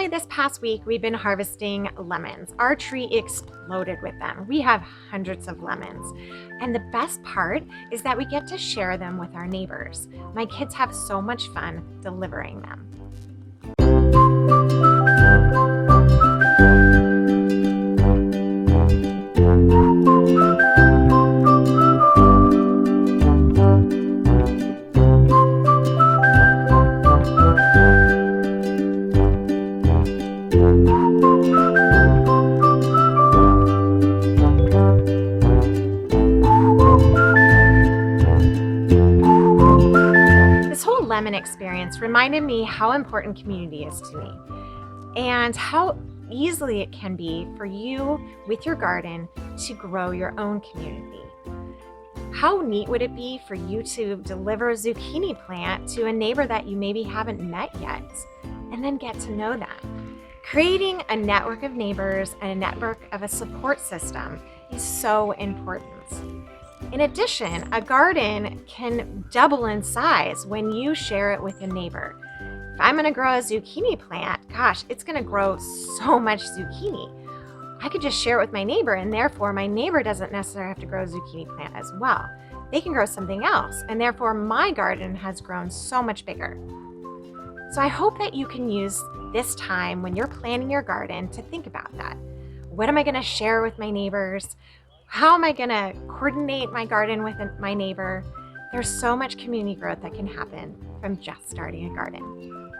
family, this past week, we've been harvesting lemons. Our tree exploded with them. We have hundreds of lemons. And the best part is that we get to share them with our neighbors. My kids have so much fun delivering them. This whole lemon experience reminded me how important community is to me and how easily it can be for you with your garden to grow your own community. How neat would it be for you to deliver a zucchini plant to a neighbor that you maybe haven't met yet and then get to know them? Creating a network of neighbors and a network of a support system is so important. In addition, a garden can double in size when you share it with a neighbor. If I'm going to grow a zucchini plant, gosh, it's going to grow so much zucchini. I could just share it with my neighbor, and therefore my neighbor doesn't necessarily have to grow a zucchini plant as well. They can grow something else, and therefore my garden has grown so much bigger. So I hope that you can use this time when you're planning your garden to think about that. What am I going to share with my neighbors? How am I going to coordinate my garden with my neighbor? There's so much community growth that can happen from just starting a garden.